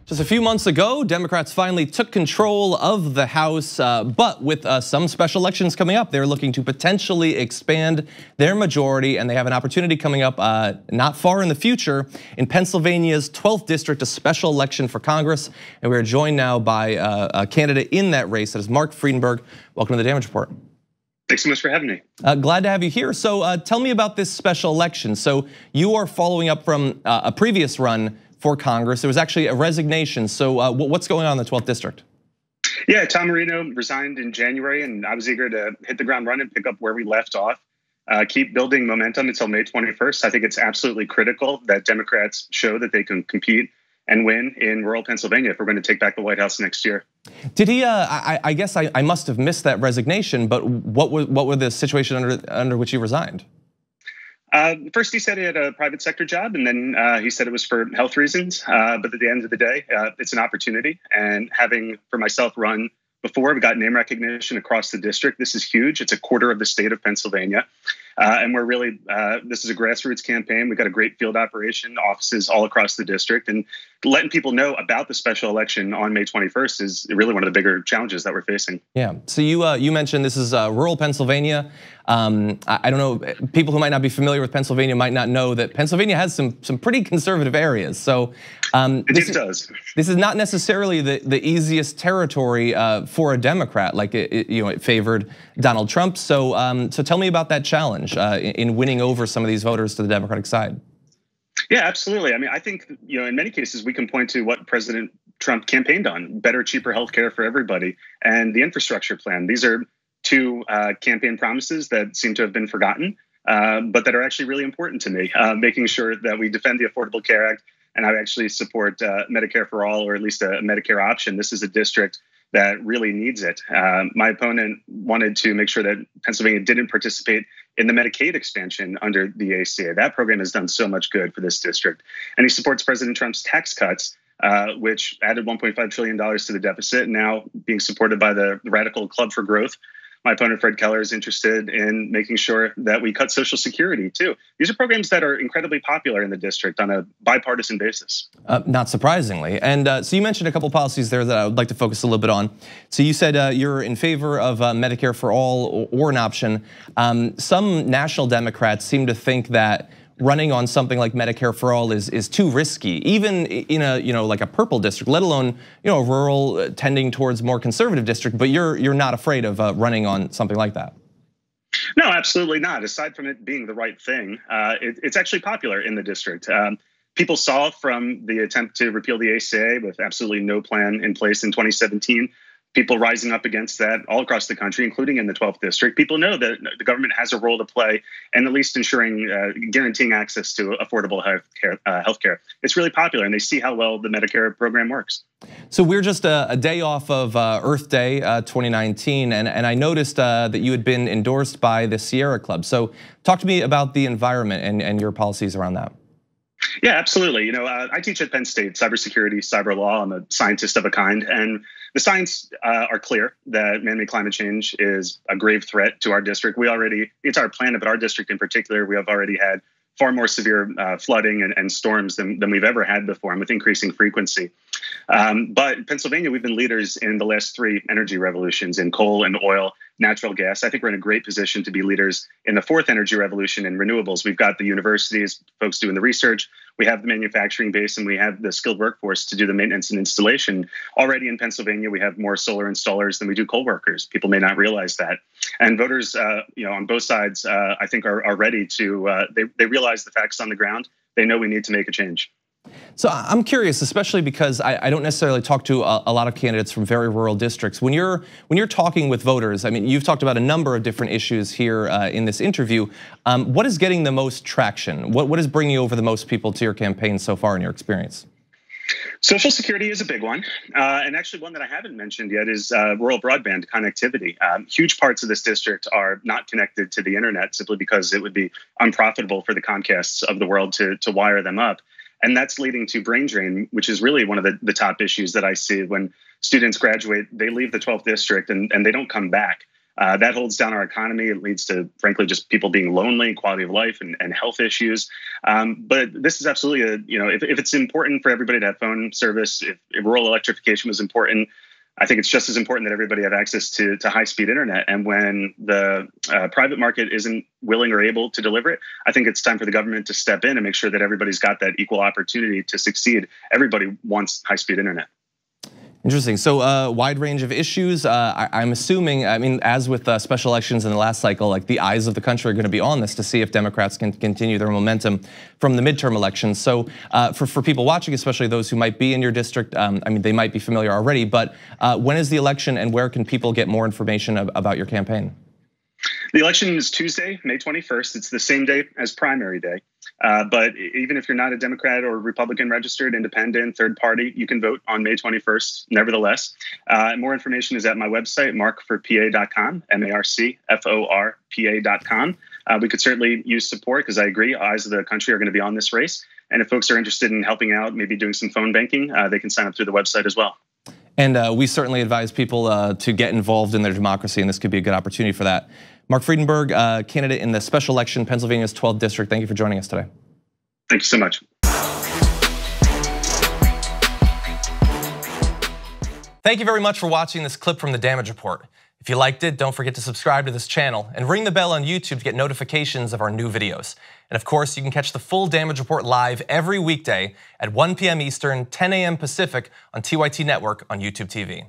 Just a few months ago, Democrats finally took control of the House, but with some special elections coming up, they're looking to potentially expand their majority, and they have an opportunity coming up not far in the future in Pennsylvania's 12th district, a special election for Congress. And we're joined now by a candidate in that race, that is Marc Friedenberg. Welcome to the Damage Report. Thanks so much for having me. Glad to have you here. So tell me about this special election. So you are following up from a previous run for Congress. There was actually a resignation. So what's going on in the 12th district? Yeah, Tom Marino resigned in January, and I was eager to hit the ground running, pick up where we left off, keep building momentum until May 21st. I think it's absolutely critical that Democrats show that they can compete and win in rural Pennsylvania if we're going to take back the White House next year. Did he? I guess I must have missed that resignation. But what were the situation under which he resigned? First, he said he had a private sector job, and then he said it was for health reasons. But at the end of the day, it's an opportunity. And having, for myself, run before, we got name recognition across the district. This is huge. It's a quarter of the state of Pennsylvania. And we're really, this is a grassroots campaign. We've got a great field operation, offices all across the district. And letting people know about the special election on May 21st is really one of the bigger challenges that we're facing. Yeah, so you mentioned this is rural Pennsylvania. I don't know, people who might not be familiar with Pennsylvania might not know that Pennsylvania has some pretty conservative areas. So it does. This is not necessarily the easiest territory for a Democrat. Like it favored Donald Trump. So tell me about that challenge in winning over some of these voters to the Democratic side. Yeah, absolutely. I mean, I think, in many cases we can point to what President Trump campaigned on: better, cheaper healthcare for everybody, and the infrastructure plan. These are two campaign promises that seem to have been forgotten, but that are actually really important to me. Making sure that we defend the Affordable Care Act, and I actually support Medicare for all, or at least a Medicare option. This is a district that really needs it. My opponent wanted to make sure that Pennsylvania didn't participate in the Medicaid expansion under the ACA. That program has done so much good for this district. And he supports President Trump's tax cuts, which added $1.5 trillion to the deficit, now being supported by the Radical Club for Growth. My opponent, Fred Keller, is interested in making sure that we cut Social Security, too. These are programs that are incredibly popular in the district on a bipartisan basis. Not surprisingly. And so you mentioned a couple policies there that I would like to focus a little bit on. So you said you're in favor of Medicare for all or an option. Some national Democrats seem to think that running on something like Medicare for all is too risky, even in a like a purple district, let alone a rural tending towards more conservative district. But you're not afraid of running on something like that. No, absolutely not. Aside from it being the right thing, it's actually popular in the district. People saw from the attempt to repeal the ACA with absolutely no plan in place in 2017. People rising up against that all across the country, including in the 12th district. People know that the government has a role to play in at least ensuring, guaranteeing access to affordable healthcare. It's really popular, and they see how well the Medicare program works. So we're just a day off of Earth Day 2019, and I noticed that you had been endorsed by the Sierra Club. So talk to me about the environment and your policies around that. Yeah, absolutely. I teach at Penn State cybersecurity, cyber law. I'm a scientist of a kind, and the science are clear that man-made climate change is a grave threat to our district. It's our planet, but our district in particular, we have already had far more severe flooding and storms than we've ever had before, and with increasing frequency. But in Pennsylvania, we've been leaders in the last three energy revolutions in coal and oil, natural gas. I think we're in a great position to be leaders in the fourth energy revolution in renewables. We've got the universities, folks doing the research. We have the manufacturing base, and we have the skilled workforce to do the maintenance and installation. Already in Pennsylvania, we have more solar installers than we do coal workers. People may not realize that. And voters, on both sides, I think are ready to, they realize the facts on the ground. They know we need to make a change. So I'm curious, especially because I don't necessarily talk to a lot of candidates from very rural districts. When you're talking with voters, I mean, you've talked about a number of different issues here in this interview. What is getting the most traction? What is bringing over the most people to your campaign so far in your experience? Social Security is a big one. And actually one that I haven't mentioned yet is rural broadband connectivity. Huge parts of this district are not connected to the internet simply because it would be unprofitable for the Comcasts of the world to wire them up. And that's leading to brain drain, which is really one of the top issues that I see when students graduate. They leave the 12th district and they don't come back. That holds down our economy. It leads to, frankly, just people being lonely, quality of life, and health issues. But this is absolutely if it's important for everybody to have phone service, if rural electrification was important, I think it's just as important that everybody have access to high-speed internet. And when the private market isn't willing or able to deliver it, I think it's time for the government to step in and make sure that everybody's got that equal opportunity to succeed. Everybody wants high-speed internet. Interesting. So wide range of issues. I'm assuming, as with special elections in the last cycle, like the eyes of the country are going to be on this to see if Democrats can continue their momentum from the midterm elections. So for people watching, especially those who might be in your district, they might be familiar already, but when is the election and where can people get more information about your campaign? The election is Tuesday, May 21st. It's the same day as primary day. But even if you're not a Democrat or Republican registered, independent, third party, you can vote on May 21st nevertheless. More information is at my website, marcforpa.com, MARCFORPA.com. We could certainly use support because I agree, eyes of the country are going to be on this race. And if folks are interested in helping out, maybe doing some phone banking, they can sign up through the website as well. And we certainly advise people to get involved in their democracy, and this could be a good opportunity for that. Marc Friedenberg, candidate in the special election, Pennsylvania's 12th district. Thank you for joining us today. Thank you so much. Thank you very much for watching this clip from the Damage Report. If you liked it, don't forget to subscribe to this channel and ring the bell on YouTube to get notifications of our new videos. And of course, you can catch the full Damage Report live every weekday at 1 p.m. Eastern, 10 a.m. Pacific on TYT Network on YouTube TV.